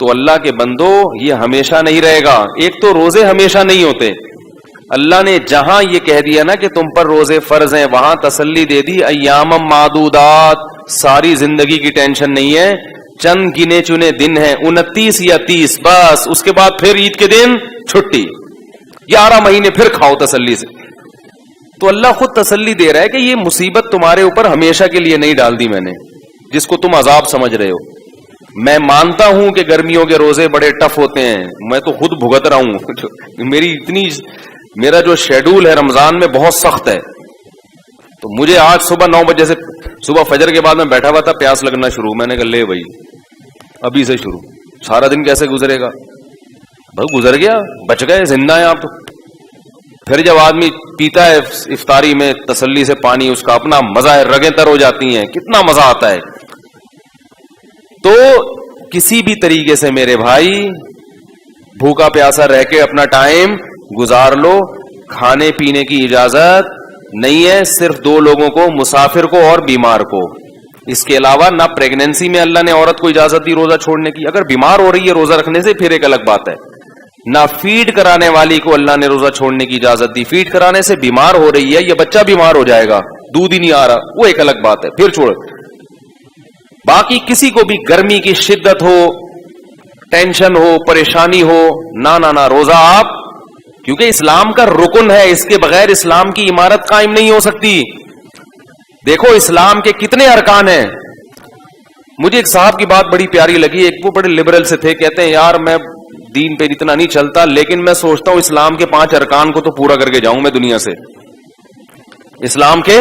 تو اللہ کے بندو یہ ہمیشہ نہیں رہے گا. ایک تو روزے ہمیشہ نہیں ہوتے. اللہ نے جہاں یہ کہہ دیا نا کہ تم پر روزے فرض ہیں, وہاں تسلی دے دی ایام معدودات, ساری زندگی کی ٹینشن نہیں ہے, چند گنے چنے دن ہیں, 29 یا 30 بس. اس کے بعد پھر عید کے دن چھٹی, 11 مہینے پھر کھاؤ تسلی سے. تو اللہ خود تسلی دے رہا ہے کہ یہ مصیبت تمہارے اوپر ہمیشہ کے لیے نہیں ڈال دی میں نے, جس کو تم عذاب سمجھ رہے ہو. میں مانتا ہوں کہ گرمیوں کے روزے بڑے ٹف ہوتے ہیں, میں تو خود بھگت رہا ہوں. میرا جو شیڈول ہے رمضان میں بہت سخت ہے. تو مجھے آج صبح 9 بجے سے, صبح فجر کے بعد میں بیٹھا ہوا تھا, پیاس لگنا شروع. میں نے کہا لے بھائی ابھی سے شروع, سارا دن کیسے گزرے گا بھائی. گزر گیا, بچ گئے, زندہ ہیں آپ. تو پھر جب آدمی پیتا ہے افطاری میں تسلی سے پانی, اس کا اپنا مزہ ہے, رگیں تر ہو جاتی ہیں, کتنا مزہ آتا ہے. تو کسی بھی طریقے سے میرے بھائی بھوکا پیاسا رہ کے اپنا ٹائم گزار لو. کھانے پینے کی اجازت نہیں ہے, صرف 2 لوگوں کو, مسافر کو اور بیمار کو. اس کے علاوہ نہ پریگنینسی میں اللہ نے عورت کو اجازت دی روزہ چھوڑنے کی. اگر بیمار ہو رہی ہے روزہ رکھنے سے پھر ایک الگ بات ہے. نہ فیڈ کرانے والی کو اللہ نے روزہ چھوڑنے کی اجازت دی. فیڈ کرانے سے بیمار ہو رہی ہے, یہ بچہ بیمار ہو جائے گا, دودھ ہی نہیں آ رہا, وہ ایک الگ بات ہے, پھر چھوڑ. باقی کسی کو بھی گرمی کی شدت ہو, ٹینشن ہو, پریشانی ہو, نہ روزہ آپ, کیونکہ اسلام کا رکن ہے, اس کے بغیر اسلام کی عمارت قائم نہیں ہو سکتی. دیکھو اسلام کے کتنے ارکان ہیں. مجھے ایک صاحب کی بات بڑی پیاری لگی, ایک وہ بڑے لبرل سے تھے, کہتے ہیں یار میں دین پہ اتنا نہیں چلتا, لیکن میں سوچتا ہوں اسلام کے 5 ارکان کو تو پورا کر کے جاؤں میں دنیا سے. اسلام کے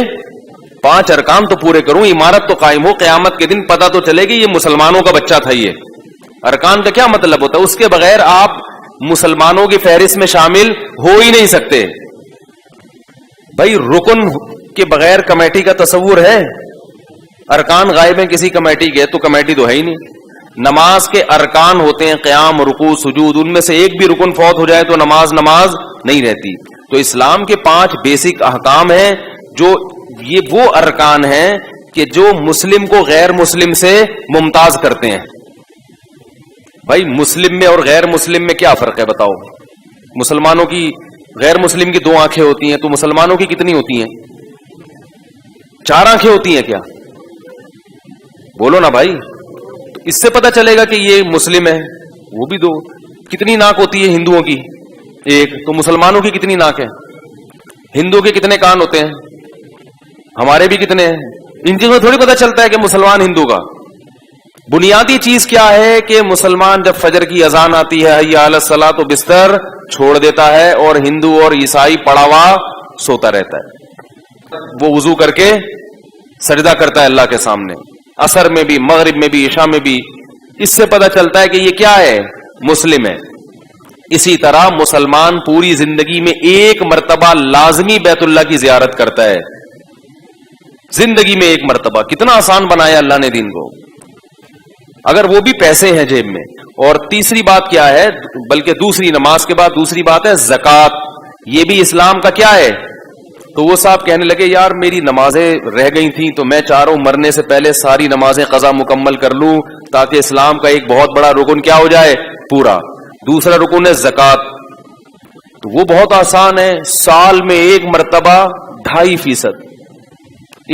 5 ارکان تو پورے کروں, عمارت تو قائم ہو, قیامت کے دن پتہ تو چلے گی یہ مسلمانوں کا بچہ تھا. یہ ارکان کا کیا مطلب ہوتا ہے؟ اس کے بغیر آپ مسلمانوں کی فہرست میں شامل ہو ہی نہیں سکتے. بھائی رکن کے بغیر کمیٹی کا تصور ہے؟ ارکان غائب ہیں کسی کمیٹی کے, تو کمیٹی تو ہے ہی نہیں. نماز کے ارکان ہوتے ہیں قیام, رکوع, سجود, ان میں سے ایک بھی رکن فوت ہو جائے تو نماز نہیں رہتی. تو اسلام کے 5 بیسک احکام ہیں, جو یہ وہ ارکان ہیں کہ جو مسلم کو غیر مسلم سے ممتاز کرتے ہیں. بھائی مسلم میں اور غیر مسلم میں کیا فرق ہے بتاؤ؟ مسلمانوں کی, غیر مسلم کی 2 آنکھیں ہوتی ہیں, تو مسلمانوں کی کتنی ہوتی ہیں؟ 4 آنکھیں ہوتی ہیں کیا؟ بولو نا بھائی. اس سے پتہ چلے گا کہ یہ مسلم ہے. وہ بھی 2. کتنی ناک ہوتی ہے ہندوؤں کی؟ 1. تو مسلمانوں کی کتنی ناک ہے؟ ہندو کے کتنے کان ہوتے ہیں؟ ہمارے بھی کتنے ہیں؟ ان چیزوں میں تھوڑی پتہ چلتا ہے کہ مسلمان ہندو کا. بنیادی چیز کیا ہے کہ مسلمان جب فجر کی اذان آتی ہے حی علی الصلاۃ تو بستر چھوڑ دیتا ہے, اور ہندو اور عیسائی پڑا ہوا سوتا رہتا ہے. وہ وضو کر کے سجدہ کرتا ہے اللہ کے سامنے, عصر میں بھی, مغرب میں بھی, عشاء میں بھی. اس سے پتہ چلتا ہے کہ یہ کیا ہے؟ مسلم ہے. اسی طرح مسلمان پوری زندگی میں 1 مرتبہ لازمی بیت اللہ کی زیارت کرتا ہے, زندگی میں 1 مرتبہ. کتنا آسان بنایا اللہ نے دین کو, اگر وہ بھی پیسے ہیں جیب میں. اور تیسری بات کیا ہے, بلکہ دوسری, نماز کے بعد دوسری بات ہے زکوٰۃ. یہ بھی اسلام کا کیا ہے؟ تو وہ صاحب کہنے لگے یار میری نمازیں رہ گئی تھیں, تو میں چاہ رہا ہوں مرنے سے پہلے ساری نمازیں قضا مکمل کر لوں, تاکہ اسلام کا ایک بہت بڑا رکن کیا ہو جائے؟ پورا. دوسرا رکن ہے زکوٰۃ. تو وہ بہت آسان ہے, سال میں 1 مرتبہ 2.5%,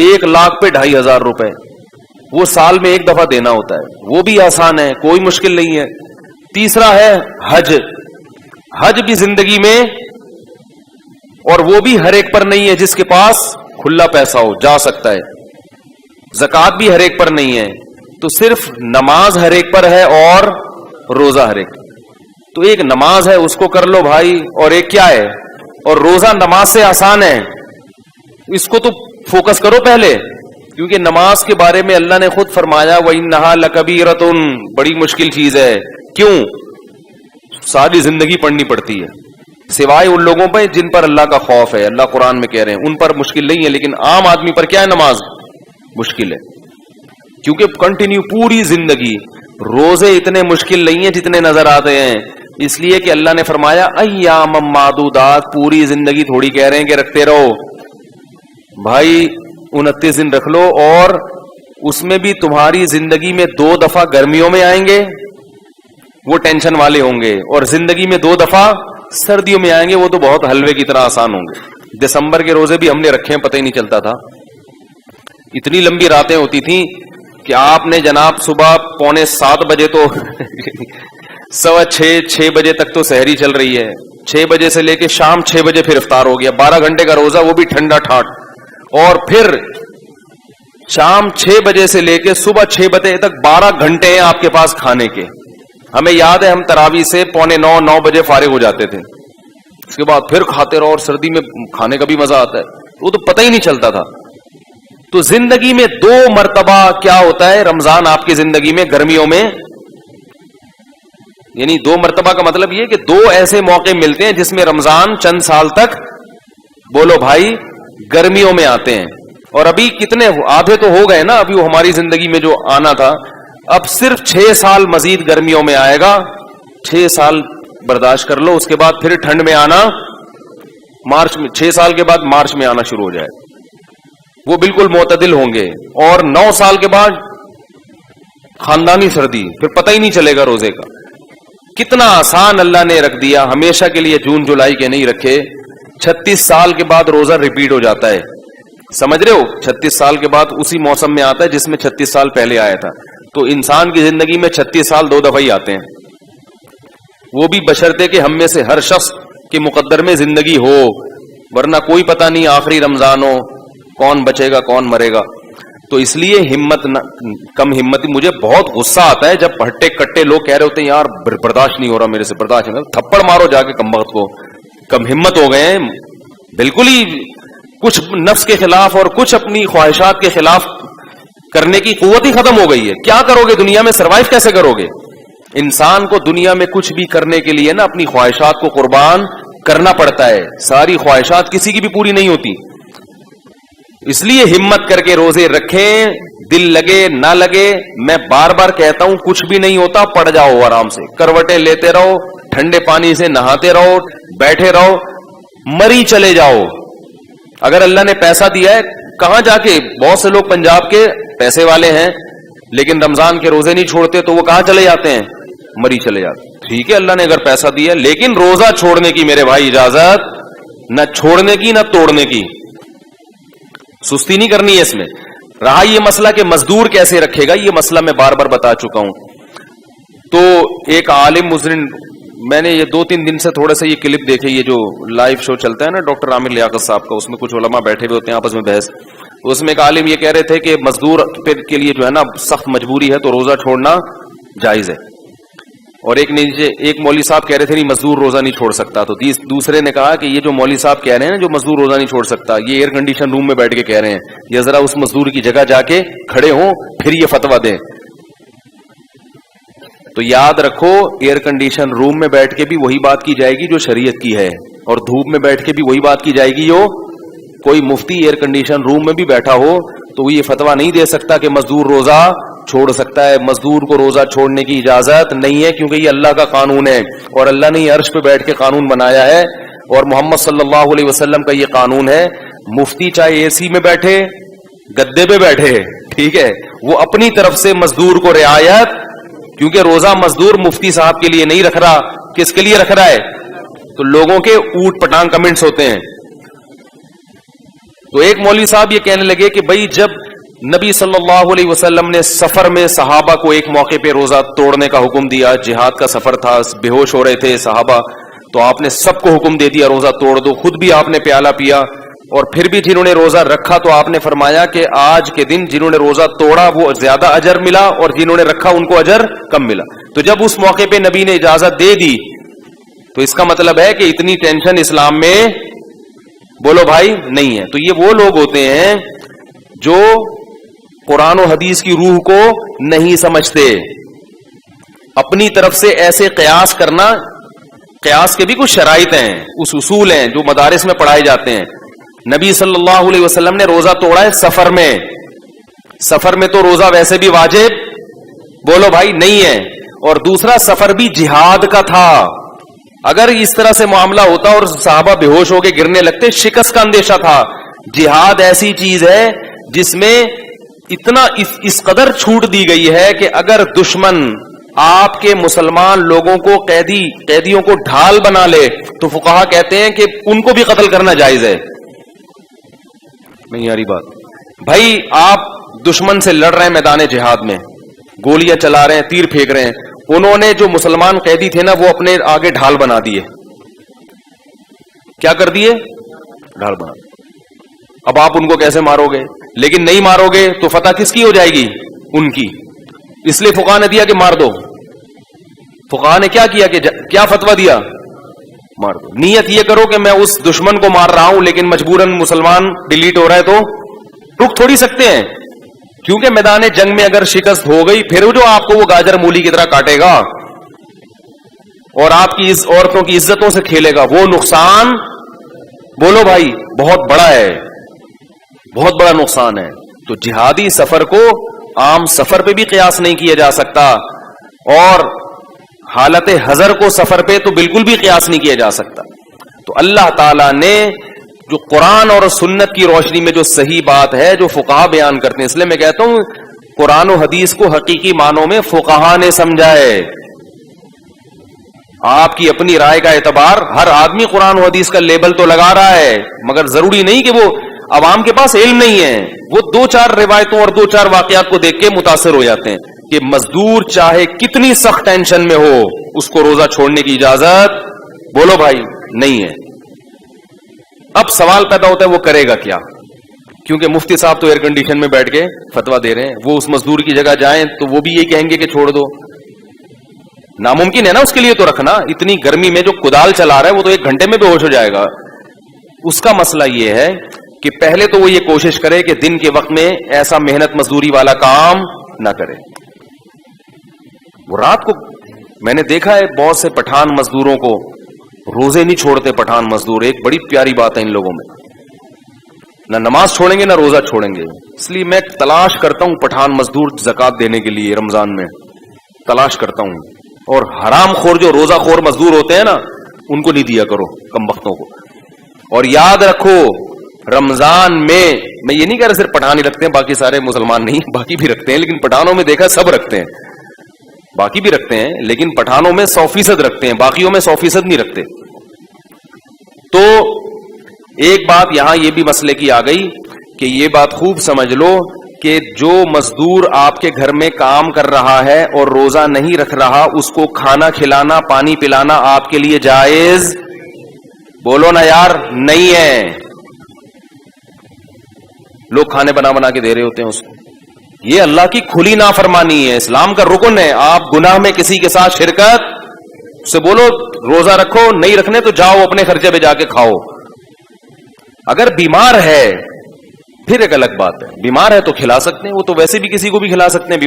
1 لاکھ پہ 2,500 روپے, وہ سال میں 1 دفعہ دینا ہوتا ہے. وہ بھی آسان ہے, کوئی مشکل نہیں ہے. تیسرا ہے حج. حج بھی زندگی میں, اور وہ بھی ہر ایک پر نہیں ہے, جس کے پاس کھلا پیسہ ہو جا سکتا ہے. زکوٰۃ بھی ہر ایک پر نہیں ہے, تو صرف نماز ہر ایک پر ہے اور روزہ ہر ایک. تو ایک نماز ہے اس کو کر لو بھائی, اور ایک کیا ہے, اور روزہ نماز سے آسان ہے, اس کو تو فوکس کرو پہلے, کیونکہ نماز کے بارے میں اللہ نے خود فرمایا وَإِنَّهَا لَكَبِيرَةٌ, بڑی مشکل چیز ہے. کیوں؟ ساری زندگی پڑھنی پڑتی ہے, سوائے ان لوگوں پہ جن پر اللہ کا خوف ہے. اللہ قرآن میں کہہ رہے ہیں ان پر مشکل نہیں ہے, لیکن عام آدمی پر کیا ہے نماز مشکل ہے, کیونکہ کنٹینیو پوری زندگی. روزے اتنے مشکل نہیں ہیں جتنے نظر آتے ہیں, اس لیے کہ اللہ نے فرمایا ایام معدودات, پوری زندگی تھوڑی کہہ رہے ہیں کہ رکھتے رہو بھائی, 29 دن رکھ لو, اور اس میں بھی تمہاری زندگی میں 2 دفعہ گرمیوں میں آئیں گے, وہ ٹینشن والے ہوں گے, اور زندگی میں 2 دفعہ سردیوں میں آئیں گے, وہ تو بہت حلوے کی طرح آسان ہوں گے. دسمبر کے روزے بھی ہم نے رکھے ہیں, پتہ ہی نہیں چلتا تھا. اتنی لمبی راتیں ہوتی تھیں کہ آپ نے جناب صبح 6:45 بجے تو 6:15 بجے تک تو سحری چل رہی ہے, 6 بجے سے لے کے شام 6 بجے پھر افطار ہو گیا. 12 گھنٹے کا روزہ, وہ بھی ٹھنڈا ٹھاٹ, اور پھر شام 6 بجے سے لے کے صبح 6 بجے تک 12 گھنٹے ہیں آپ کے پاس کھانے کے. ہمیں یاد ہے ہم تراویح سے 8:45-9 بجے فارغ ہو جاتے تھے, اس کے بعد پھر کھاتے رہو, اور سردی میں کھانے کا بھی مزہ آتا ہے, وہ تو پتہ ہی نہیں چلتا تھا. تو زندگی میں 2 مرتبہ کیا ہوتا ہے رمضان آپ کی زندگی میں گرمیوں میں, یعنی 2 مرتبہ کا مطلب یہ کہ 2 ایسے موقع ملتے ہیں جس میں رمضان چند سال تک, بولو بھائی, گرمیوں میں آتے ہیں. اور ابھی کتنے آدھے تو ہو گئے نا ابھی وہ ہماری زندگی میں جو آنا تھا, اب صرف 6 سال مزید گرمیوں میں آئے گا. 6 سال برداشت کر لو, اس کے بعد پھر ٹھنڈ میں آنا مارچ میں, 6 سال کے بعد مارچ میں آنا شروع ہو جائے, وہ بالکل معتدل ہوں گے. اور 9 سال کے بعد خاندانی سردی, پھر پتہ ہی نہیں چلے گا روزے کا. کتنا آسان اللہ نے رکھ دیا, ہمیشہ کے لیے جون جولائی کے نہیں رکھے. 36 سال کے بعد روزہ ریپیٹ ہو جاتا ہے, سمجھ رہے ہو, 36 سال کے بعد اسی موسم میں آتا ہے جس میں 36 سال پہلے آیا تھا. تو انسان کی زندگی میں 36 سال 2 دفعہ ہی آتے ہیں, وہ بھی بشرطے کہ ہم میں سے ہر شخص کے مقدر میں زندگی ہو, ورنہ کوئی پتہ نہیں آخری رمضان ہو کون بچے گا کون مرے گا. تو اس لیے ہمت کم ہمتی. مجھے بہت غصہ آتا ہے جب ہٹے کٹے لوگ کہہ رہے ہوتے ہیں یار برداشت نہیں ہو رہا میرے سے, برداشت نہیں, تھپڑ مارو جا کے کم وقت کو, کم ہمت ہو گئے ہیں بالکل ہی, کچھ نفس کے خلاف اور کچھ اپنی خواہشات کے خلاف کرنے کی قوت ہی ختم ہو گئی ہے. کیا کرو گے دنیا میں, سروائیو کیسے کرو گے؟ انسان کو دنیا میں کچھ بھی کرنے کے لیے نا اپنی خواہشات کو قربان کرنا پڑتا ہے. ساری خواہشات کسی کی بھی پوری نہیں ہوتی. اس لیے ہمت کر کے روزے رکھیں, دل لگے نہ لگے. میں بار بار کہتا ہوں کچھ بھی نہیں ہوتا, پڑ جاؤ آرام سے, کروٹیں لیتے رہو, ٹھنڈے پانی سے نہاتے رہو, بیٹھے رہو, مری چلے جاؤ. اگر اللہ نے پیسہ دیا ہے, کہاں جا کے, بہت سے لوگ پنجاب کے پیسے والے ہیں لیکن رمضان کے روزے نہیں چھوڑتے, تو وہ کہاں چلے جاتے ہیں, مری چلے جاتے. ٹھیک ہے اللہ نے اگر پیسہ دیا, لیکن روزہ چھوڑنے کی میرے بھائی اجازت, نہ چھوڑنے کی نہ توڑنے کی, سستی نہیں کرنی ہے اس میں. رہا یہ مسئلہ کہ مزدور کیسے رکھے گا, یہ مسئلہ میں بار بار بتا چکا ہوں. تو ایک عالم مزرن, میں نے یہ 2-3 دن سے تھوڑا سا یہ کلپ دیکھے, یہ جو لائیو شو چلتا ہے نا ڈاکٹر عامر لیاقت صاحب کا, اس میں کچھ علماء بیٹھے ہوئے ہوتے ہیں آپس میں بحث. اس میں ایک عالم یہ کہہ رہے تھے کہ مزدور کے لیے جو ہے نا سخت مجبوری ہے تو روزہ چھوڑنا جائز ہے. اور ایک مولوی صاحب کہہ رہے تھے نہیں مزدور روزہ نہیں چھوڑ سکتا. تو دوسرے نے کہا کہ یہ جو مولوی صاحب کہہ رہے ہیں نا جو مزدور روزہ نہیں چھوڑ سکتا, یہ ایئر کنڈیشن روم میں بیٹھ کے کہہ رہے ہیں, یا ذرا اس مزدور کی جگہ جا کے کھڑے ہوں پھر یہ فتویٰ دیں. تو یاد رکھو ایئر کنڈیشن روم میں بیٹھ کے بھی وہی بات کی جائے گی جو شریعت کی ہے, اور دھوپ میں بیٹھ کے بھی وہی بات کی جائے گی. جو کوئی مفتی ایئر کنڈیشن روم میں بھی بیٹھا ہو تو وہ یہ فتویٰ نہیں دے سکتا کہ مزدور روزہ چھوڑ سکتا ہے. مزدور کو روزہ چھوڑنے کی اجازت نہیں ہے, کیونکہ یہ اللہ کا قانون ہے, اور اللہ نے یہ عرش پہ بیٹھ کے قانون بنایا ہے, اور محمد صلی اللہ علیہ وسلم کا یہ قانون ہے. مفتی چاہے اے سی میں بیٹھے, گدے پہ بیٹھے, ٹھیک ہے, وہ اپنی طرف سے مزدور کو رعایت, کیونکہ روزہ مزدور مفتی صاحب کے لیے نہیں رکھ رہا, کس کے لیے رکھ رہا ہے؟ تو لوگوں کے اوٹ پٹانگ کمنٹس ہوتے ہیں. تو ایک مولوی صاحب یہ کہنے لگے کہ بھائی جب نبی صلی اللہ علیہ وسلم نے سفر میں صحابہ کو ایک موقع پہ روزہ توڑنے کا حکم دیا, جہاد کا سفر تھا, بے ہوش ہو رہے تھے صحابہ, تو آپ نے سب کو حکم دے دیا روزہ توڑ دو, خود بھی آپ نے پیالہ پیا, اور پھر بھی جنہوں نے روزہ رکھا تو آپ نے فرمایا کہ آج کے دن جنہوں نے روزہ توڑا وہ زیادہ اجر ملا, اور جنہوں نے رکھا ان کو اجر کم ملا. تو جب اس موقع پہ نبی نے اجازت دے دی تو اس کا مطلب ہے کہ اتنی ٹینشن اسلام میں بولو بھائی نہیں ہے. تو یہ وہ لوگ ہوتے ہیں جو قرآن و حدیث کی روح کو نہیں سمجھتے. اپنی طرف سے ایسے قیاس کرنا, قیاس کے بھی کچھ شرائط ہیں, اس اصول ہیں جو مدارس میں پڑھائے جاتے ہیں. نبی صلی اللہ علیہ وسلم نے روزہ توڑا ہے سفر میں, سفر میں تو روزہ ویسے بھی واجب بولو بھائی نہیں ہے, اور دوسرا سفر بھی جہاد کا تھا. اگر اس طرح سے معاملہ ہوتا اور صحابہ بے ہوش ہو کے گرنے لگتے, شکست کا اندیشہ تھا. جہاد ایسی چیز ہے جس میں اتنا اس قدر چھوٹ دی گئی ہے کہ اگر دشمن آپ کے مسلمان لوگوں کو قیدیوں کو ڈھال بنا لے تو فقہا کہتے ہیں کہ ان کو بھی قتل کرنا جائز ہے. نہیں یاری بات بھائی, آپ دشمن سے لڑ رہے ہیں میدان جہاد میں, گولیاں چلا رہے ہیں, تیر پھینک رہے ہیں, انہوں نے جو مسلمان قیدی تھے نا وہ اپنے آگے ڈھال بنا دیے. کیا کر دیے؟ ڈھال بنا. اب آپ ان کو کیسے مارو گے؟ لیکن نہیں مارو گے تو فتح کس کی ہو جائے گی؟ ان کی. اس لیے فقہا نے دیا کہ مار دو. فقہا نے کیا کیا کہ کیا فتویٰ دیا؟ مار دو. نیت یہ کرو کہ میں اس دشمن کو مار رہا ہوں لیکن مجبوراً مسلمان ڈیلیٹ ہو رہا ہے تو رک تھوڑی سکتے ہیں, کیونکہ میدان جنگ میں اگر شکست ہو گئی پھر جو آپ کو وہ گاجر مولی کی طرح کاٹے گا اور آپ کی اس عورتوں کی عزتوں سے کھیلے گا, وہ نقصان بولو بھائی بہت بڑا ہے, بہت بڑا نقصان ہے. تو جہادی سفر کو عام سفر پہ بھی قیاس نہیں کیا جا سکتا, اور حالت حضر کو سفر پہ تو بالکل بھی قیاس نہیں کیا جا سکتا. تو اللہ تعالیٰ نے جو قرآن اور سنت کی روشنی میں جو صحیح بات ہے جو فقہا بیان کرتے ہیں, اس لیے میں کہتا ہوں قرآن و حدیث کو حقیقی معنوں میں فقہا نے سمجھا ہے. آپ کی اپنی رائے کا اعتبار, ہر آدمی قرآن و حدیث کا لیبل تو لگا رہا ہے, مگر ضروری نہیں کہ وہ عوام کے پاس علم نہیں ہے, وہ دو چار روایتوں اور دو چار واقعات کو دیکھ کے متاثر ہو جاتے ہیں کہ مزدور چاہے کتنی سخت ٹینشن میں ہو اس کو روزہ چھوڑنے کی اجازت بولو بھائی نہیں ہے. اب سوال پیدا ہوتا ہے وہ کرے گا کیا, کیونکہ مفتی صاحب تو ایئر کنڈیشن میں بیٹھ کے فتویٰ دے رہے ہیں, وہ اس مزدور کی جگہ جائیں تو وہ بھی یہ کہیں گے کہ چھوڑ دو. ناممکن ہے نا اس کے لیے تو رکھنا, اتنی گرمی میں جو کدال چلا رہا ہے وہ تو 1 گھنٹے میں بے ہوش ہو جائے گا. اس کا مسئلہ یہ ہے کہ پہلے تو وہ یہ کوشش کرے کہ دن کے وقت میں ایسا محنت مزدوری والا کام نہ کرے. وہ رات کو میں نے دیکھا ہے بہت سے پٹھان مزدوروں کو روزے نہیں چھوڑتے. پٹھان مزدور ایک بڑی پیاری بات ہے ان لوگوں میں, نہ نماز چھوڑیں گے نہ روزہ چھوڑیں گے. اس لیے میں تلاش کرتا ہوں پٹھان مزدور زکات دینے کے لیے رمضان میں تلاش کرتا ہوں, اور حرام خور جو روزہ خور مزدور ہوتے ہیں نا ان کو نہیں دیا کرو کم بختوں کو. اور یاد رکھو رمضان میں یہ نہیں کہہ رہا صرف پٹھان ہی رکھتے ہیں, باقی سارے مسلمان نہیں, باقی بھی رکھتے ہیں, لیکن پٹھانوں میں دیکھا سب رکھتے ہیں, باقی بھی رکھتے ہیں, لیکن پٹھانوں میں 100% رکھتے ہیں, باقیوں میں 100% نہیں رکھتے. تو ایک بات یہاں یہ بھی مسئلے کی آ گئی کہ یہ بات خوب سمجھ لو کہ جو مزدور آپ کے گھر میں کام کر رہا ہے اور روزہ نہیں رکھ رہا, اس کو کھانا کھلانا پانی پلانا آپ کے لیے جائز بولو نا یار نہیں ہے. لوگ کھانے بنا بنا کے دے رہے ہوتے ہیں اس کو, یہ اللہ کی کھلی نافرمانی ہے, اسلام کا رکن ہے. آپ گناہ میں کسی کے ساتھ شرکت سے بولو روزہ رکھو, نہیں رکھنے تو جاؤ اپنے خرچے پہ جا کے کھاؤ. اگر بیمار ہے پھر ایک الگ بات ہے, بیمار ہے تو کھلا سکتے ہیں, وہ تو ویسے بھی کسی کو بھی کھلا سکتے ہیں.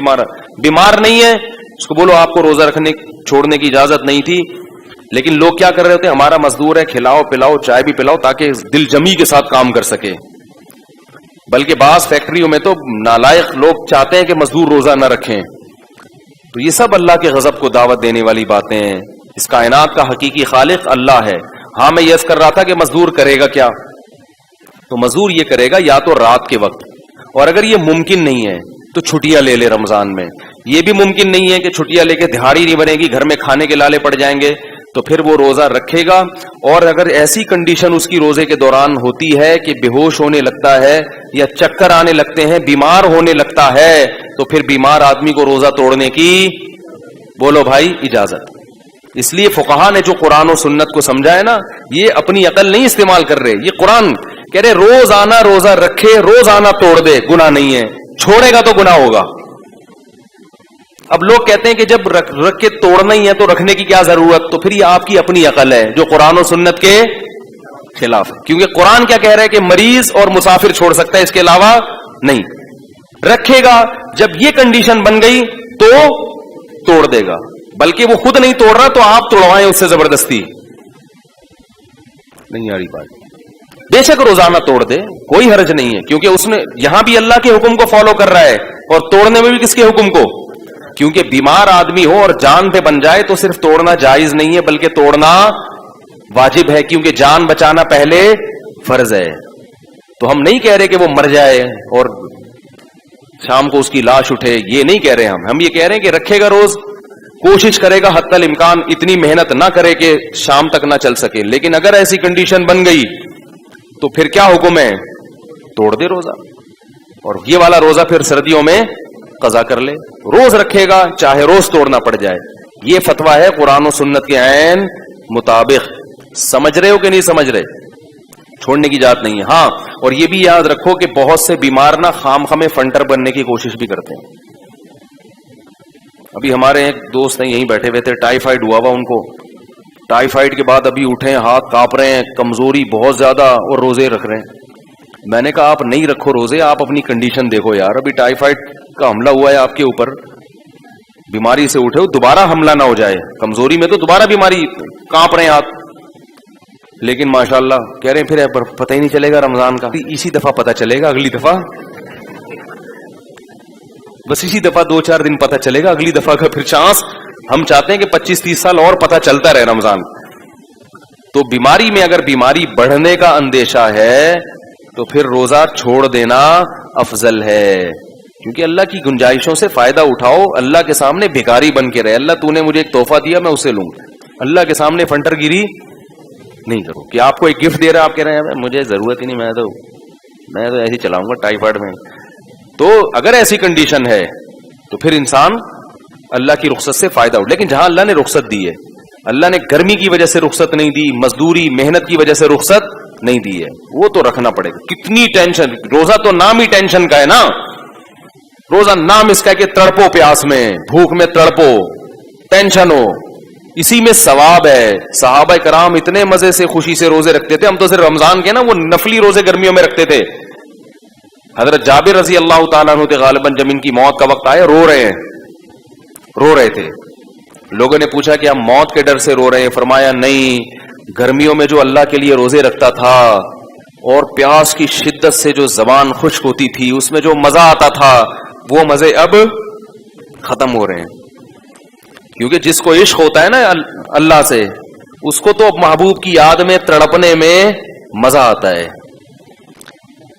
بیمار نہیں ہے اس کو بولو آپ کو روزہ رکھنے چھوڑنے کی اجازت نہیں تھی. لیکن لوگ کیا کر رہے ہوتے ہیں, ہمارا مزدور ہے کھلاؤ پلاؤ چائے بھی پلاؤ تاکہ دل جمی کے ساتھ کام کر سکے. بلکہ بعض فیکٹریوں میں تو نالائق لوگ چاہتے ہیں کہ مزدور روزہ نہ رکھیں. تو یہ سب اللہ کے غضب کو دعوت دینے والی باتیں ہیں. اس کائنات کا حقیقی خالق اللہ ہے. ہاں میں یہ کر رہا تھا کہ مزدور کرے گا کیا, تو مزدور یہ کرے گا یا تو رات کے وقت, اور اگر یہ ممکن نہیں ہے تو چھٹیاں لے لے رمضان میں. یہ بھی ممکن نہیں ہے کہ چھٹیاں لے کے دہاڑی نہیں بنے گی, گھر میں کھانے کے لالے پڑ جائیں گے, تو پھر وہ روزہ رکھے گا. اور اگر ایسی کنڈیشن اس کی روزے کے دوران ہوتی ہے کہ بے ہوش ہونے لگتا ہے یا چکر آنے لگتے ہیں, بیمار ہونے لگتا ہے, تو پھر بیمار آدمی کو روزہ توڑنے کی بولو بھائی اجازت. اس لیے فقہا نے جو قرآن و سنت کو سمجھا ہے نا, یہ اپنی عقل نہیں استعمال کر رہے, یہ قرآن کہہ رہے روزانہ روزہ رکھے روزانہ توڑ دے گناہ نہیں ہے, چھوڑے گا تو گناہ ہوگا. اب لوگ کہتے ہیں کہ جب رکھ کے توڑنا ہی ہے تو رکھنے کی کیا ضرورت, تو پھر یہ آپ کی اپنی عقل ہے جو قرآن و سنت کے خلاف ہے. کیونکہ قرآن کیا کہہ رہا ہے کہ مریض اور مسافر چھوڑ سکتا ہے, اس کے علاوہ نہیں. رکھے گا, جب یہ کنڈیشن بن گئی تو توڑ دے گا, بلکہ وہ خود نہیں توڑ رہا تو آپ توڑوائیں اس سے زبردستی. نہیں آ رہی بات, بے شک روزانہ توڑ دے کوئی حرج نہیں ہے, کیونکہ اس نے یہاں بھی اللہ کے حکم کو فالو کر رہا ہے اور توڑنے میں بھی کس کے حکم کو, کیونکہ بیمار آدمی ہو اور جان پہ بن جائے تو صرف توڑنا جائز نہیں ہے بلکہ توڑنا واجب ہے, کیونکہ جان بچانا پہلے فرض ہے. تو ہم نہیں کہہ رہے کہ وہ مر جائے اور شام کو اس کی لاش اٹھے, یہ نہیں کہہ رہے ہم یہ کہہ رہے ہیں کہ رکھے گا روز کوشش کرے گا حتی الامکان اتنی محنت نہ کرے کہ شام تک نہ چل سکے. لیکن اگر ایسی کنڈیشن بن گئی تو پھر کیا حکم ہے؟ توڑ دے روزہ. اور یہ والا روزہ پھر سردیوں میں قضا کر لے. روز رکھے گا چاہے روز توڑنا پڑ جائے. یہ فتویٰ ہے قرآن و سنت کے عین مطابق. سمجھ رہے ہو کہ نہیں سمجھ رہے؟ چھوڑنے کی جات نہیں ہے. ہاں اور یہ بھی یاد رکھو کہ بہت سے بیمار نہ خام خامے فنٹر بننے کی کوشش بھی کرتے ہیں. ابھی ہمارے ایک دوست ہیں یہیں بیٹھے ہوئے تھے, ٹائیفائڈ ہوا ہوا ان کو. ٹائیفائڈ کے بعد ابھی اٹھے, ہاتھ کانپ رہے ہیں, کمزوری بہت زیادہ, اور روزے رکھ رہے ہیں. میں نے کہا آپ نہیں رکھو روزے, آپ اپنی کنڈیشن دیکھو یار. ابھی ٹائیفائڈ کا حملہ ہوا ہے آپ کے اوپر, بیماری سے اٹھے ہو, دوبارہ حملہ نہ ہو جائے. کمزوری میں تو دوبارہ بیماری, کانپ رہے ہیں ہاتھ. لیکن ماشاءاللہ کہہ رہے ہیں پھر پتہ ہی نہیں چلے گا رمضان کا. اسی دفعہ پتہ چلے گا, اگلی دفعہ بس اسی دفعہ 2-4 دن پتہ چلے گا, اگلی دفعہ کا پھر چانس. ہم چاہتے ہیں کہ 25-30 سال اور پتہ چلتا رہے رمضان. تو بیماری میں اگر بیماری بڑھنے کا اندیشہ ہے تو پھر روزہ چھوڑ دینا افضل ہے. کیونکہ اللہ کی گنجائشوں سے فائدہ اٹھاؤ, اللہ کے سامنے بھکاری بن کے رہے. اللہ تو نے مجھے ایک تحفہ دیا, میں اسے لوں. اللہ کے سامنے فنٹر گیری نہیں کرو کہ آپ کو ایک گفٹ دے رہا ہے, آپ کہہ رہے ہیں مجھے ضرورت ہی نہیں, میں تو ایسے ہی چلاؤں گا ٹائیفائڈ میں. تو اگر ایسی کنڈیشن ہے تو پھر انسان اللہ کی رخصت سے فائدہ اٹھا. لیکن جہاں اللہ نے رخصت دی ہے, اللہ نے گرمی کی وجہ سے رخصت نہیں دی, مزدوری محنت کی وجہ سے رخصت نہیں دی ہے, وہ تو رکھنا پڑے گا. کتنی ٹینشن, روزہ تو نام ہی ٹینشن کا ہے نا. روزہ نام اس کا ہے کہ تڑپو پیاس میں, بھوک میں تڑپو, ٹینشن ہو, اسی میں ثواب ہے. صحابہ کرام اتنے مزے سے خوشی سے روزے رکھتے تھے. ہم تو صرف رمضان کے نا وہ نفلی روزے گرمیوں میں رکھتے تھے. حضرت جابر رضی اللہ تعالیٰ عنہ غالباً جب ان کی موت کا وقت آیا رو رہے تھے. لوگوں نے پوچھا کہ ہم موت کے ڈر سے رو رہے ہیں. فرمایا نہیں, گرمیوں میں جو اللہ کے لیے روزے رکھتا تھا اور پیاس کی شدت سے جو زبان خشک ہوتی تھی, اس میں جو مزہ آتا تھا, وہ مزے اب ختم ہو رہے ہیں. کیونکہ جس کو عشق ہوتا ہے نا اللہ سے, اس کو تو اب محبوب کی یاد میں تڑپنے میں مزہ آتا ہے.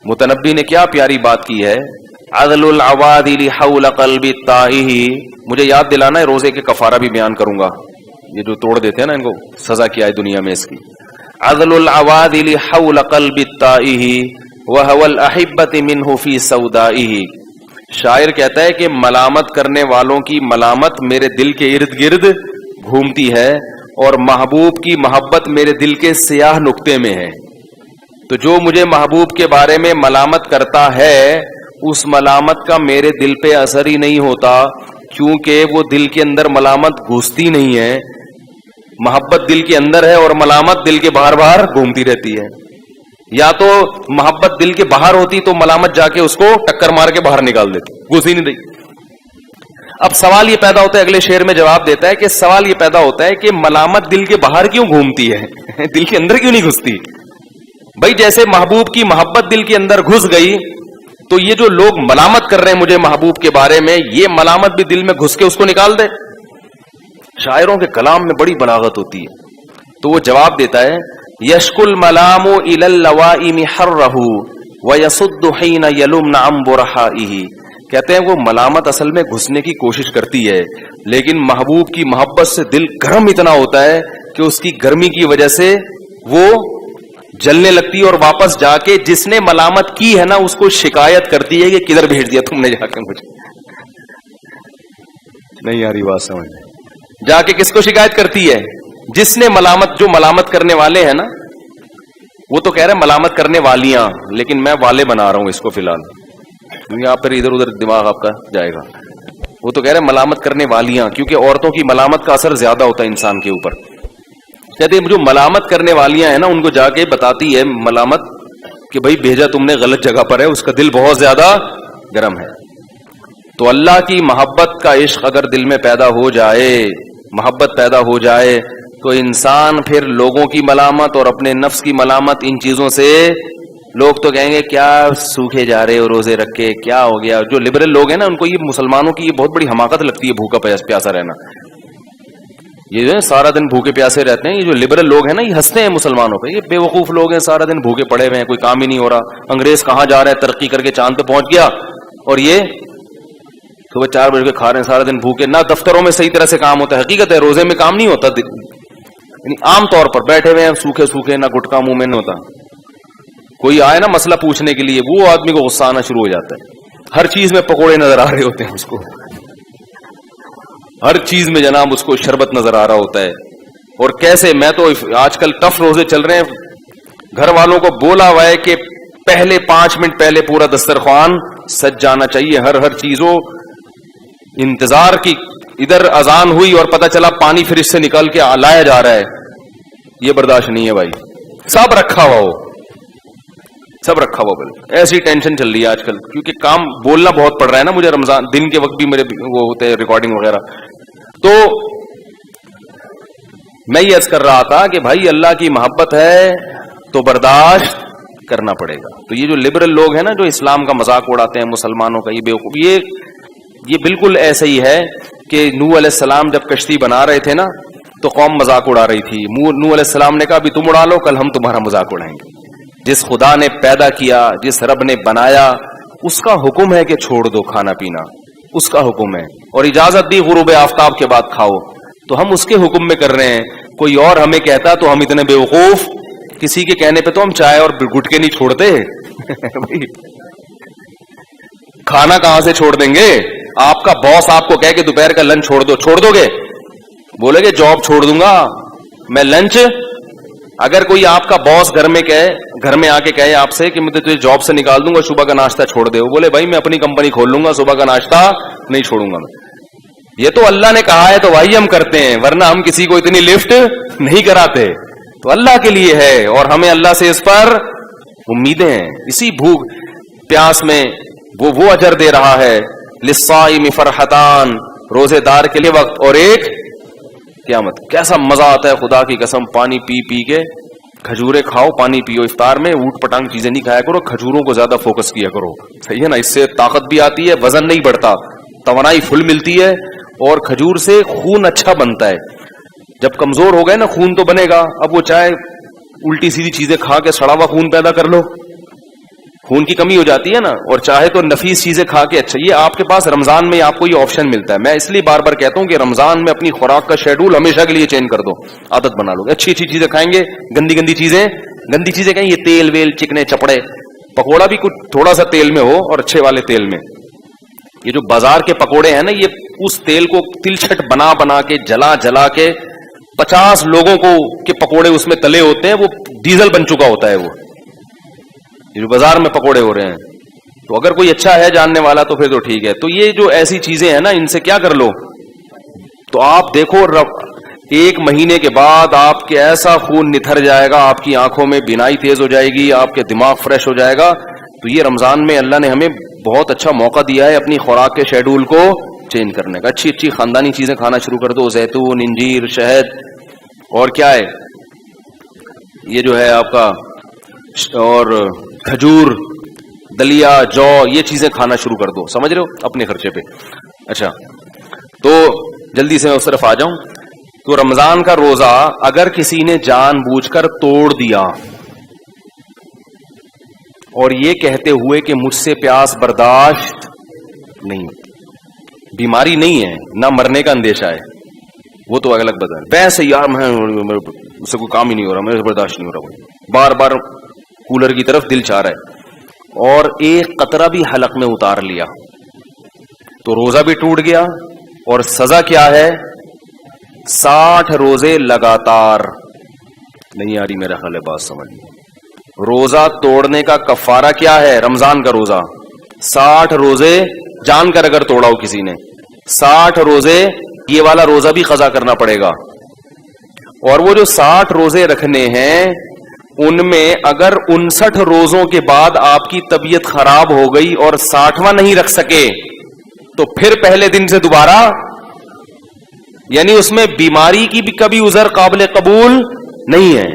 متنبی نے کیا پیاری بات کی ہے, عدل العوادل حول قلب الطائہ. مجھے یاد دلانا ہے, روزے کے کفارہ بھی بیان کروں گا. یہ جو توڑ دیتے ہیں نا, ان کو سزا کیا ہے دنیا میں اس کی. عدل العوادل حول قلب الطائہ وهو الاحبۃ منہ فی سودائہ. شاعر کہتا ہے کہ ملامت کرنے والوں کی ملامت میرے دل کے ارد گرد گھومتی ہے, اور محبوب کی محبت میرے دل کے سیاہ نقطے میں ہے. تو جو مجھے محبوب کے بارے میں ملامت کرتا ہے, اس ملامت کا میرے دل پہ اثر ہی نہیں ہوتا, کیونکہ وہ دل کے اندر ملامت گھستی نہیں ہے. محبت دل کے اندر ہے اور ملامت دل کے باہر باہر گھومتی رہتی ہے. یا تو محبت دل کے باہر ہوتی تو ملامت جا کے اس کو ٹکر مار کے باہر نکال دیتی, گھس ہی نہیں رہی. اب سوال یہ پیدا ہوتا ہے, اگلے شعر میں جواب دیتا ہے کہ سوال یہ پیدا ہوتا ہے کہ ملامت دل کے باہر کیوں گھومتی ہے, دل کے اندر کیوں نہیں گھستی؟ بھائی جیسے محبوب کی محبت دل کے اندر گھس گئی, تو یہ جو لوگ ملامت کر رہے ہیں مجھے محبوب کے بارے میں, یہ ملامت بھی دل میں گھس کے اس کو نکال دے. شاعروں کے کلام میں بڑی بلاغت ہوتی ہے. تو وہ جواب دیتا ہے, یشک الملام الی اللوائم حرہ ویصد حین یلمن عن برحائہ. کہتے ہیں وہ ملامت اصل میں گھسنے کی کوشش کرتی ہے, لیکن محبوب کی محبت سے دل گرم اتنا ہوتا ہے کہ اس کی گرمی کی وجہ سے وہ جلنے لگتی ہے, اور واپس جا کے جس نے ملامت کی ہے نا اس کو شکایت کرتی ہے کہ کدھر بھیج دیا تم نے جا کے مجھے. نہیں آ رہی بات سمجھ, جا کے کس کو شکایت کرتی ہے؟ جس نے ملامت, جو ملامت کرنے والے ہیں نا, وہ تو کہہ رہے ہیں ملامت کرنے والیاں, لیکن میں والے بنا رہا ہوں اس کو فی الحال, کیونکہ آپ پھر ادھر ادھر دماغ آپ کا جائے گا. وہ تو کہہ رہے ہیں ملامت کرنے والیاں, کیونکہ عورتوں کی ملامت کا اثر زیادہ ہوتا ہے انسان کے اوپر. کہتے ہیں جو ملامت کرنے والیاں ہیں نا, ان کو جا کے بتاتی ہے ملامت کہ بھائی بھیجا تم نے غلط جگہ پر ہے, اس کا دل بہت زیادہ گرم ہے. تو اللہ کی محبت کا عشق اگر دل میں پیدا ہو جائے, محبت پیدا ہو جائے, تو انسان پھر لوگوں کی ملامت اور اپنے نفس کی ملامت, ان چیزوں سے لوگ تو کہیں گے کیا سوکھے جا رہے ہو روزے رکھ کے, کیا ہو گیا. جو لبرل لوگ ہیں نا, ان کو یہ مسلمانوں کی یہ بہت بڑی حماقت لگتی ہے, بھوکا پیاسا رہنا. یہ جو ہے سارا دن بھوکے پیاسے رہتے ہیں, یہ جو لبرل لوگ ہیں نا, یہ ہنستے ہیں مسلمانوں پہ. یہ بے وقوف لوگ ہیں, سارا دن بھوکے پڑے ہوئے ہیں, کوئی کام ہی نہیں ہو رہا. انگریز کہاں جا رہا ہے, ترقی کر کے چاند پہ پہنچ گیا, اور یہ صبح 4 بجے کھا رہے ہیں, سارا دن بھوکے, نہ دفتروں میں صحیح طرح سے کام ہوتا ہے. حقیقت ہے روزے میں کام نہیں ہوتا, یعنی عام طور پر بیٹھے ہوئے ہیں سوکھے سوکھے, نہ گٹکا منہ میں نہیں ہوتا. کوئی آئے نا مسئلہ پوچھنے کے لیے, وہ آدمی کو غصہ آنا شروع ہو جاتا ہے. ہر چیز میں پکوڑے نظر آ رہے ہوتے ہیں اس کو, ہر چیز میں جناب اس کو شربت نظر آ رہا ہوتا ہے. اور کیسے, میں تو آج کل ٹف روزے چل رہے ہیں, گھر والوں کو بولا ہوا ہے کہ پہلے 5 منٹ پہلے پورا دسترخوان سج جانا چاہیے, ہر چیز ہو, انتظار کی. ادھر اذان ہوئی اور پتہ چلا پانی فریج سے نکال کے لایا جا رہا ہے, یہ برداشت نہیں ہے بھائی. سب رکھا ہوا ہو, سب رکھا ہوا. ایسی ٹینشن چل رہی ہے آج کل, کیونکہ کام بولنا بہت پڑ رہا ہے نا مجھے, رمضان دن کے وقت بھی میرے وہ ہوتے ہیں ریکارڈنگ وغیرہ. تو میں یہ عرض کر رہا تھا کہ بھائی اللہ کی محبت ہے تو برداشت کرنا پڑے گا. تو یہ جو لبرل لوگ ہیں نا, جو اسلام کا مذاق اڑاتے ہیں مسلمانوں کا, یہ بیوقوف, یہ بالکل ایسے ہی ہے کہ نوح علیہ السلام جب کشتی بنا رہے تھے نا, تو قوم مذاق اڑا رہی تھی. نوح علیہ السلام نے کہا ابھی تم اڑا لو, کل ہم تمہارا مذاق اڑائیں گے. جس خدا نے پیدا کیا, جس رب نے بنایا, اس کا حکم ہے کہ چھوڑ دو کھانا پینا, اس کا حکم ہے, اور اجازت دی غروب آفتاب کے بعد کھاؤ. تو ہم اس کے حکم میں کر رہے ہیں. کوئی اور ہمیں کہتا تو ہم اتنے بیوقوف, کسی کے کہنے پہ تو ہم چائے اور گٹکے نہیں چھوڑتے. کھانا کہاں سے چھوڑ دیں گے؟ آپ کا باس آپ کو کہے کہ دوپہر کا لنچ چھوڑ دو گے؟ بولے گے جاب چھوڑ دوں گا میں, لنچ. اگر کوئی آپ کا باس گھر میں آ کے کہے آپ سے کہ میں تجھے جاب سے نکال دوں گا, صبح کا ناشتہ چھوڑ دے, وہ بولے بھائی میں اپنی کمپنی کھول لوں گا, صبح کا ناشتہ نہیں چھوڑوں گا میں. یہ تو اللہ نے کہا ہے تو وہی ہم کرتے ہیں, ورنہ ہم کسی کو اتنی لفٹ نہیں کراتے. تو اللہ کے لیے ہے, اور ہمیں اللہ سے اس پر امیدیں ہیں. اسی بھوک پیاس میں وہ اجر دے رہا ہے. للصائم فرحتان, روزے دار کے لیے وقت اور ایک قیامت. کیسا مزہ آتا ہے خدا کی قسم, پانی پی پی کے. کھجورے کھاؤ, پانی پیو. افطار میں اوٹ پٹانگ چیزیں نہیں کھایا کرو, کھجوروں کو زیادہ فوکس کیا کرو, صحیح ہے نا. اس سے طاقت بھی آتی ہے, وزن نہیں بڑھتا, توانائی فل ملتی ہے, اور کھجور سے خون اچھا بنتا ہے. جب کمزور ہو گئے نا خون تو بنے گا. اب وہ چاہے الٹی سیدھی چیزیں کھا کے سڑا ہوا خون پیدا کر لو, خون کی کمی ہو جاتی ہے نا, اور چاہے تو نفیس چیزیں کھا کے. اچھا, یہ آپ کے پاس رمضان میں آپ کو یہ آپشن ملتا ہے. میں اس لیے بار بار کہتا ہوں کہ رمضان میں اپنی خوراک کا شیڈول ہمیشہ کے لیے چینج کر دو, عادت بنا لو. اچھی اچھی چیزیں کھائیں گے, گندی چیزیں کہیں, یہ تیل ویل چکنے چپڑے, پکوڑا بھی کچھ تھوڑا سا تیل میں ہو اور اچھے والے تیل میں. یہ جو بازار کے پکوڑے ہیں نا, یہ اس تیل کو تلچھٹ بنا کے جلا کے 50 لوگوں کو کے پکوڑے اس میں تلے ہوتے ہیں, وہ ڈیزل بن چکا ہوتا ہے وہ, یہ جو بازار میں پکوڑے ہو رہے ہیں. تو اگر کوئی اچھا ہے جاننے والا تو پھر تو ٹھیک ہے. تو یہ جو ایسی چیزیں ہیں نا, ان سے کیا کر لو, تو آپ دیکھو 1 مہینے کے بعد آپ کے ایسا خون نتھر جائے گا, آپ کی آنکھوں میں بینائی تیز ہو جائے گی, آپ کے دماغ فریش ہو جائے گا. تو یہ رمضان میں اللہ نے ہمیں بہت اچھا موقع دیا ہے اپنی خوراک کے شیڈول کو چینج کرنے کا. اچھی خاندانی چیزیں کھانا شروع کر دو, زیتون, انجیر, شہد, اور کیا ہے یہ جو ہے آپ کا, اور کھجور, دلیا, جو, یہ چیزیں کھانا شروع کر دو. سمجھ رہے ہو, اپنے خرچے پہ. اچھا, تو جلدی سے میں اس طرف آ جاؤں. تو رمضان کا روزہ اگر کسی نے جان بوجھ کر توڑ دیا اور یہ کہتے ہوئے کہ مجھ سے پیاس برداشت نہیں, بیماری نہیں ہے, نہ مرنے کا اندیشہ ہے, وہ تو الگ بات ہے. ویسے یار میں اس سے کوئی کام ہی نہیں ہو رہا, میرے سے برداشت نہیں ہو رہا, بار بار کولر کی طرف دل چاہ رہا ہے, اور ایک قطرہ بھی حلق میں اتار لیا, تو روزہ بھی ٹوٹ گیا. اور سزا کیا ہے؟ 60 روزے لگاتار. نہیں آ رہی میرا خیال ہے بات سمجھ. روزہ توڑنے کا کفارہ کیا ہے؟ رمضان کا روزہ 60 روزے جان کر اگر توڑا ہو کسی نے, 60 روزے, یہ والا روزہ بھی قضا کرنا پڑے گا. اور وہ جو 60 روزے رکھنے ہیں, ان میں اگر 59 روزوں کے بعد آپ کی طبیعت خراب ہو گئی اور 60واں نہیں رکھ سکے, تو پھر پہلے دن سے دوبارہ, یعنی اس میں بیماری کی بھی کبھی عذر قابل قبول نہیں ہے,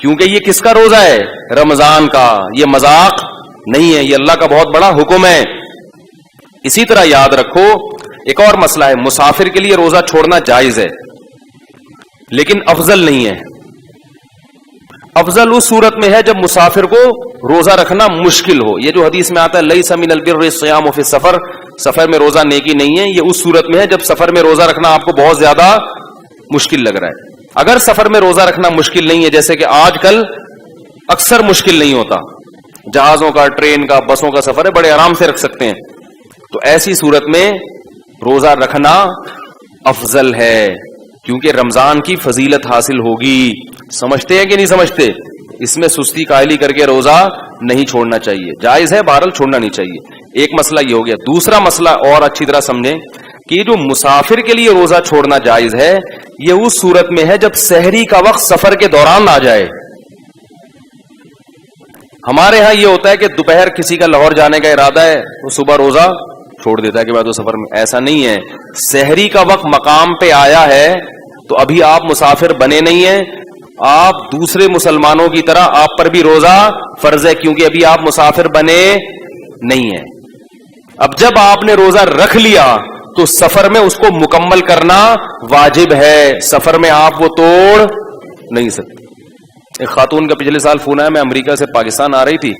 کیونکہ یہ کس کا روزہ ہے؟ رمضان کا. یہ مذاق نہیں ہے, یہ اللہ کا بہت بڑا حکم ہے. اسی طرح یاد رکھو ایک اور مسئلہ ہے, مسافر کے لیے روزہ چھوڑنا جائز ہے لیکن افضل نہیں ہے. افضل اس صورت میں ہے جب مسافر کو روزہ رکھنا مشکل ہو. یہ جو حدیث میں آتا ہے لیس من البر الصیام فی السفر, سفر میں روزہ نیکی نہیں ہے, یہ اس صورت میں ہے جب سفر میں روزہ رکھنا آپ کو بہت زیادہ مشکل لگ رہا ہے. اگر سفر میں روزہ رکھنا مشکل نہیں ہے, جیسے کہ آج کل اکثر مشکل نہیں ہوتا, جہازوں کا, ٹرین کا, بسوں کا سفر ہے, بڑے آرام سے رکھ سکتے ہیں, تو ایسی صورت میں روزہ رکھنا افضل ہے, کیونکہ رمضان کی فضیلت حاصل ہوگی. سمجھتے ہیں کہ نہیں سمجھتے؟ اس میں سستی کاہلی کر کے روزہ نہیں چھوڑنا چاہیے, جائز ہے بہرحال چھوڑنا نہیں چاہیے. ایک مسئلہ یہ ہو گیا. دوسرا مسئلہ اور اچھی طرح سمجھیں کہ یہ جو مسافر کے لیے روزہ چھوڑنا جائز ہے, یہ اس صورت میں ہے جب سحری کا وقت سفر کے دوران آ جائے. ہمارے ہاں یہ ہوتا ہے کہ دوپہر کسی کا لاہور جانے کا ارادہ ہے, وہ صبح روزہ چھوڑ دیتا ہے کہ میں تو سفر میں. ایسا نہیں ہے, سحری کا وقت مقام پہ آیا ہے تو ابھی آپ مسافر بنے نہیں ہیں, آپ دوسرے مسلمانوں کی طرح آپ پر بھی روزہ فرض ہے, کیونکہ ابھی آپ مسافر بنے نہیں ہیں. اب جب آپ نے روزہ رکھ لیا تو سفر میں اس کو مکمل کرنا واجب ہے, سفر میں آپ وہ توڑ نہیں سکتے. ایک خاتون کا پچھلے سال فون آیا, میں امریکہ سے پاکستان آ رہی تھی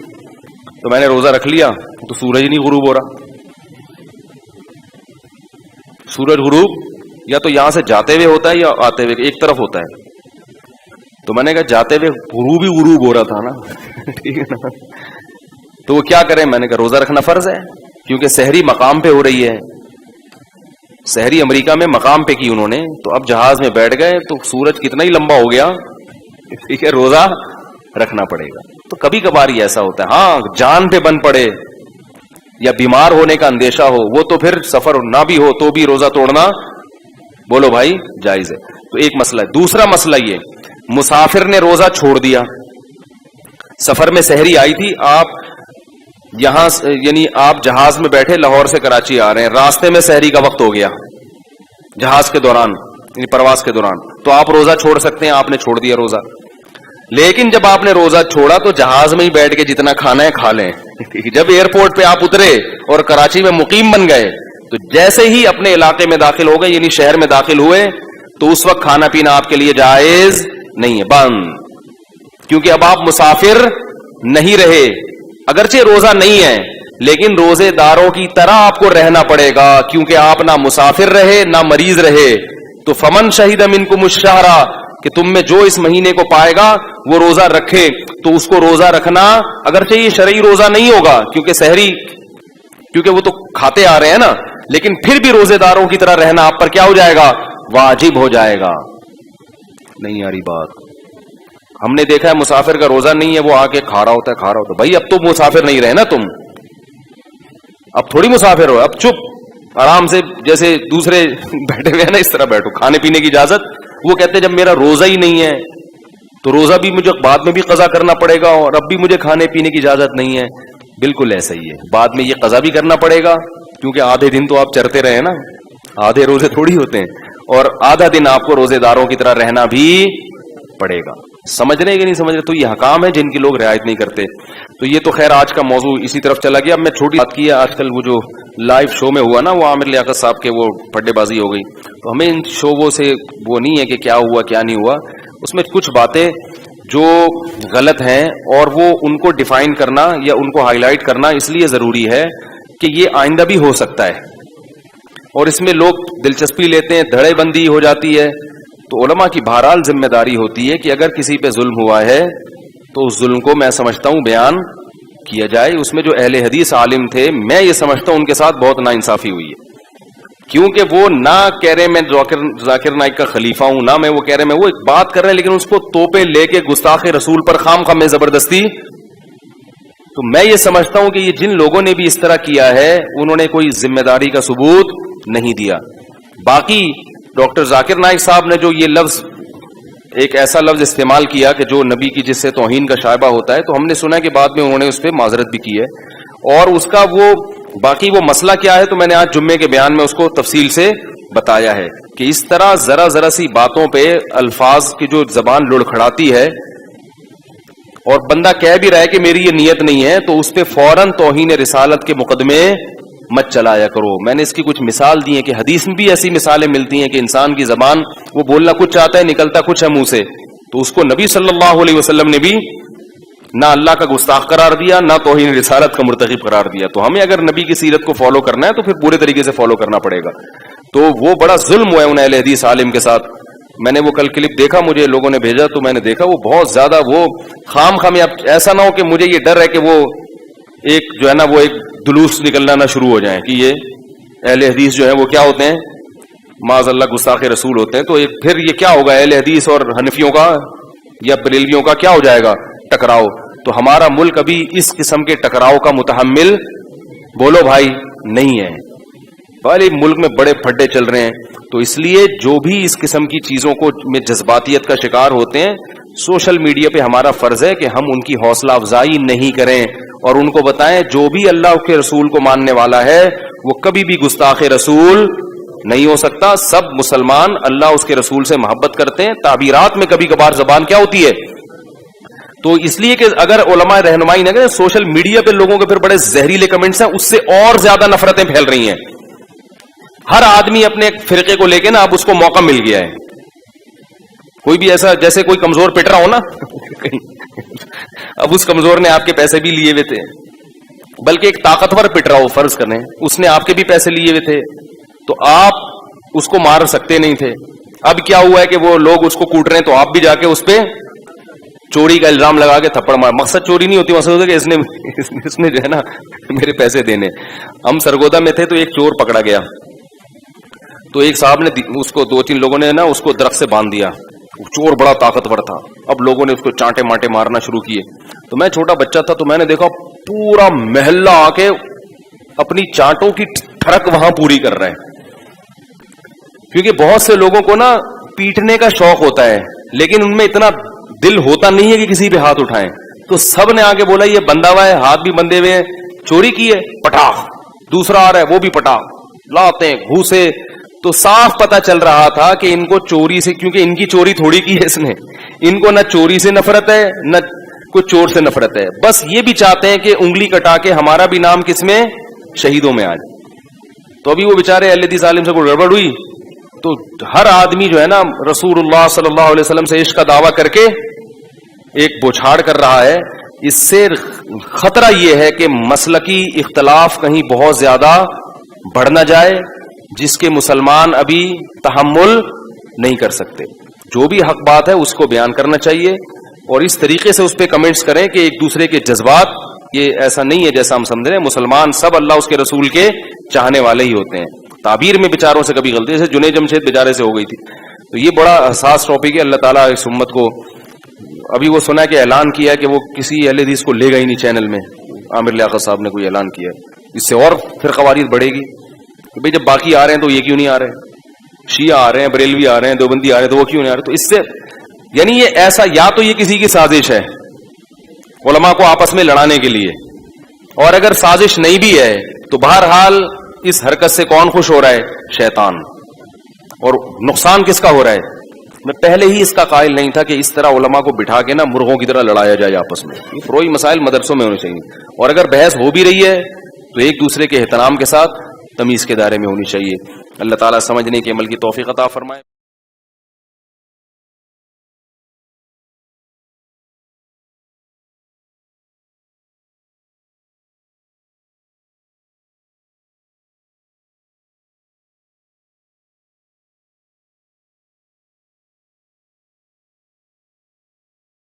تو میں نے روزہ رکھ لیا تو سورج نہیں غروب ہو رہا. سورج غروب یا تو یہاں سے جاتے ہوئے ہوتا ہے یا آتے ہوئے, ایک طرف ہوتا ہے. تو میں نے کہا جاتے ہوئے غروب ہی غروب ہو رہا تھا نا, ٹھیک ہے نا, تو وہ کیا کریں؟ میں نے کہا روزہ رکھنا فرض ہے, کیونکہ سحری مقام پہ ہو رہی ہے. سحری امریکہ میں مقام پہ کی انہوں نے, تو اب جہاز میں بیٹھ گئے تو سورج کتنا ہی لمبا ہو گیا, ٹھیک ہے, روزہ رکھنا پڑے گا. تو کبھی کبھار ہی ایسا ہوتا ہے. ہاں جان پہ بن پڑے یا بیمار ہونے کا اندیشہ ہو, وہ تو پھر سفر نہ بھی ہو تو بھی روزہ توڑنا بولو بھائی جائز ہے. تو ایک مسئلہ ہے. دوسرا مسئلہ یہ, مسافر نے روزہ چھوڑ دیا, سفر میں سحری آئی تھی, آپ یہاں یعنی آپ جہاز میں بیٹھے لاہور سے کراچی آ رہے ہیں, راستے میں سحری کا وقت ہو گیا جہاز کے دوران یعنی پرواز کے دوران, تو آپ روزہ چھوڑ سکتے ہیں, آپ نے چھوڑ دیا روزہ. لیکن جب آپ نے روزہ چھوڑا تو جہاز میں ہی بیٹھ کے جتنا کھانا ہے کھا لیں. جب ایئرپورٹ پہ آپ اترے اور کراچی میں مقیم بن گئے تو جیسے ہی اپنے علاقے میں داخل ہو گئے یعنی شہر میں داخل ہوئے, تو اس وقت کھانا پینا آپ کے لیے جائز نہیں ہے, بند, کیونکہ اب آپ مسافر نہیں رہے. اگرچہ روزہ نہیں ہے لیکن روزے داروں کی طرح آپ کو رہنا پڑے گا, کیونکہ آپ نہ مسافر رہے نہ مریض رہے. تو فمن شہید منکم الشہر, کہ تم میں جو اس مہینے کو پائے گا وہ روزہ رکھے, تو اس کو روزہ رکھنا, اگرچہ یہ شرعی روزہ نہیں ہوگا کیونکہ سحری, کیونکہ وہ تو کھاتے آ رہے ہیں نا, لیکن پھر بھی روزے داروں کی طرح رہنا آپ پر کیا ہو جائے گا, واجب ہو جائے گا. نہیں آ رہی بات؟ ہم نے دیکھا ہے مسافر کا روزہ نہیں ہے, وہ آ کے کھا رہا ہوتا ہے. بھائی اب تو مسافر نہیں رہے نا تم, اب تھوڑی مسافر ہو, اب چپ آرام سے جیسے دوسرے بیٹھے ہوئے ہیں نا اس طرح بیٹھو, کھانے پینے کی اجازت. وہ کہتے ہیں جب میرا روزہ ہی نہیں ہے تو روزہ بھی مجھے بعد میں بھی قضا کرنا پڑے گا, اور اب بھی مجھے کھانے پینے کی اجازت نہیں ہے. بالکل ایسا ہی ہے, بعد میں یہ قضا بھی کرنا پڑے گا, کیونکہ آدھے دن تو آپ چرتے رہے نا, آدھے روزے تھوڑی ہوتے ہیں, اور آدھا دن آپ کو روزے داروں کی طرح رہنا بھی پڑے گا. سمجھ رہے کہ نہیں سمجھ رہے؟ تو یہ حکام ہے جن کی لوگ رعایت نہیں کرتے. تو یہ تو خیر آج کا موضوع اسی طرف چلا گیا. اب میں چھوٹی بات کی ہے, آج کل وہ جو لائیو شو میں ہوا نا, وہ عامر لیاقت صاحب کے وہ پڈے بازی ہو گئی, تو ہمیں ان شووں سے وہ نہیں ہے کہ کیا ہوا کیا نہیں ہوا, اس میں کچھ باتیں جو غلط ہیں اور وہ ان کو ڈیفائن کرنا یا ان کو ہائی لائٹ کرنا اس لیے ضروری ہے کہ یہ آئندہ بھی ہو سکتا ہے, اور اس میں لوگ دلچسپی لیتے ہیں, دھڑے بندی ہو جاتی ہے. تو علماء کی بہرحال ذمہ داری ہوتی ہے کہ اگر کسی پہ ظلم ہوا ہے تو اس ظلم کو میں سمجھتا ہوں بیان کیا جائے. اس میں جو اہل حدیث عالم تھے, میں یہ سمجھتا ہوں ان کے ساتھ بہت ناانصافی ہوئی ہے, کیونکہ وہ نہ کہہ رہے میں ذاکر نائک کا خلیفہ ہوں, نہ میں وہ کہہ رہے میں وہ ایک بات کر رہے ہیں, لیکن اس کو توپے لے کے گستاخ رسول پر خام خام میں زبردستی. تو میں یہ سمجھتا ہوں کہ یہ جن لوگوں نے بھی اس طرح کیا ہے انہوں نے کوئی ذمہ داری کا ثبوت نہیں دیا. باقی ڈاکٹر ذاکر نائک صاحب نے جو یہ لفظ, ایک ایسا لفظ استعمال کیا کہ جو نبی کی جس سے توہین کا شائبہ ہوتا ہے, تو ہم نے سنا کہ بعد میں انہوں نے اس پہ معذرت بھی کی ہے, اور اس کا وہ باقی وہ مسئلہ کیا ہے تو میں نے آج جمعے کے بیان میں اس کو تفصیل سے بتایا ہے کہ اس طرح ذرا سی باتوں پہ الفاظ کی جو زبان لڑکھڑاتی ہے اور بندہ کہہ بھی رہا ہے کہ میری یہ نیت نہیں ہے, تو اس پہ فوراً توہین رسالت کے مقدمے مت چلایا کرو. میں نے اس کی کچھ مثال دی ہے کہ حدیث میں بھی ایسی مثالیں ملتی ہیں کہ انسان کی زبان وہ بولنا کچھ چاہتا ہے, نکلتا کچھ ہے منہ سے, تو اس کو نبی صلی اللہ علیہ وسلم نے بھی نہ اللہ کا گستاخ قرار دیا، نہ توہین رسالت کا مرتکب قرار دیا. تو ہمیں اگر نبی کی سیرت کو فالو کرنا ہے تو پھر پورے طریقے سے فالو کرنا پڑے گا. تو وہ بڑا ظلم ہوا ہے ان اہل حدیث عالم کے ساتھ. میں نے وہ کل کلپ دیکھا، مجھے لوگوں نے بھیجا تو میں نے دیکھا وہ بہت زیادہ وہ خام اب ایسا نہ ہو کہ مجھے یہ ڈر ہے کہ وہ ایک جو ہے نا وہ ایک دلوس نکلنا نہ شروع ہو جائیں کہ یہ اہل حدیث جو ہے وہ کیا ہوتے ہیں، معاذ اللہ گستاخ رسول ہوتے ہیں. تو ایک پھر یہ کیا ہوگا اہل حدیث اور حنفیوں کا یا بریلویوں کا کیا ہو جائے گا، ٹکراؤ. تو ہمارا ملک ابھی اس قسم کے ٹکراؤ کا متحمل بولو بھائی نہیں ہے. بھائی ملک میں بڑے پھڈے چل رہے ہیں. تو اس لیے جو بھی اس قسم کی چیزوں کو میں جذباتیت کا شکار ہوتے ہیں، سوشل میڈیا پہ ہمارا فرض ہے کہ ہم ان کی حوصلہ افزائی نہیں کریں اور ان کو بتائیں جو بھی اللہ کے رسول کو ماننے والا ہے وہ کبھی بھی گستاخ رسول نہیں ہو سکتا. سب مسلمان اللہ اس کے رسول سے محبت کرتے ہیں. تعبیرات میں کبھی کبھار زبان کیا ہوتی ہے. تو اس لیے کہ اگر علماء رہنمائی نہ کریں، سوشل میڈیا پہ لوگوں کے پھر بڑے زہریلے کمنٹس ہیں، اس سے اور زیادہ نفرتیں پھیل رہی ہیں. ہر آدمی اپنے فرقے کو لے کے نا اب اس کو موقع مل گیا ہے. کوئی بھی ایسا جیسے کوئی کمزور پٹ رہا ہو نا اب اس کمزور نے آپ کے پیسے بھی لیے ہوئے تھے، بلکہ ایک طاقتور پٹ رہا ہو فرض کریں، اس نے آپ کے بھی پیسے لیے ہوئے تھے تو آپ اس کو مار سکتے نہیں تھے. اب کیا ہوا ہے کہ وہ لوگ اس کو کوٹ رہے ہیں تو آپ بھی جا کے اس پہ چوری کا الزام لگا کے تھپڑ مار. مقصد چوری نہیں ہوتی، مقصد ہوتا ہے کہ اس نے جو ہے نا میرے پیسے دینے. ہم سرگودا میں تھے تو ایک چور پکڑا گیا تو ایک صاحب نے اس کو 2-3 لوگوں نے نا اس کو درخت سے باندھ دیا. چور بڑا طاقتور تھا. اب لوگوں نے اس کو چانٹے مانٹے مارنا شروع کیے. تو میں چھوٹا بچہ تھا تو میں نے دیکھا پورا محلہ آ کے اپنی چانٹوں کی ٹھڑک وہاں پوری کر رہا ہے. کیونکہ بہت سے لوگوں کو نا پیٹنے کا شوق ہوتا ہے لیکن ان میں اتنا دل ہوتا نہیں ہے کہ کسی پہ ہاتھ اٹھائیں. تو سب نے آگے بولا یہ بندہ ہوا ہے، ہاتھ بھی بندے ہوئے ہیں، چوری کی ہے پٹاخ. دوسرا آ رہا ہے وہ بھی پٹاخ لاتے ہیں گھوسے. تو صاف پتا چل رہا تھا کہ ان کو چوری سے، کیونکہ ان کی چوری تھوڑی کی ہے اس نے، ان کو نہ چوری سے نفرت ہے نہ کوئی چور سے نفرت ہے. بس یہ بھی چاہتے ہیں کہ انگلی کٹا کے ہمارا بھی نام کس میں، شہیدوں میں آ جائے. تو ابھی وہ بیچارے اہل حدیث عالم سے کوئی گڑبڑ ہوئی تو ہر آدمی جو ہے نا رسول اللہ صلی اللہ علیہ وسلم سے عشق کا دعویٰ کر کے ایک بوچھاڑ کر رہا ہے. اس سے خطرہ یہ ہے کہ مسلکی اختلاف کہیں بہت زیادہ بڑھ نہ جائے جس کے مسلمان ابھی تحمل نہیں کر سکتے. جو بھی حق بات ہے اس کو بیان کرنا چاہیے اور اس طریقے سے اس پہ کمنٹس کریں کہ ایک دوسرے کے جذبات، یہ ایسا نہیں ہے جیسا ہم سمجھ رہے ہیں. مسلمان سب اللہ اس کے رسول کے چاہنے والے ہی ہوتے ہیں. تعبیر میں بیچاروں سے کبھی غلطی، جیسے جنید جمشید بیچارے سے ہو گئی تھی. تو یہ بڑا حساس ٹاپک ہے. اللہ تعالیٰ اس امت کو، ابھی وہ سنا کہ اعلان کیا کہ وہ کسی اہل حدیث کو لے گا ہی نہیں چینل میں. عامر لیاقت صاحب نے کوئی اعلان کیا، اس سے اور پھر قواریت بڑھے گی کہ بھئی جب باقی آ رہے ہیں تو یہ کیوں نہیں آ رہے، شیعہ آ رہے ہیں، بریلوی آ رہے ہیں، دیوبندی آ رہے ہیں تو وہ کیوں نہیں آ رہے. تو اس سے یعنی یہ ایسا، یا تو یہ کسی کی سازش ہے علماء کو آپس میں لڑانے کے لیے، اور اگر سازش نہیں بھی ہے تو بہرحال اس حرکت سے کون خوش ہو رہا ہے، شیطان. اور نقصان کس کا ہو رہا ہے. میں پہلے ہی اس کا قائل نہیں تھا کہ اس طرح علماء کو بٹھا کے نا مرغوں کی طرح لڑایا جائے آپس میں. یہ فروعی مسائل مدرسوں میں ہونے چاہیے، اور اگر بحث ہو بھی رہی ہے تو ایک دوسرے کے احترام کے ساتھ تمیز کے دائرے میں ہونی چاہیے. اللہ تعالیٰ سمجھنے کے عمل کی توفیق عطا فرمائے.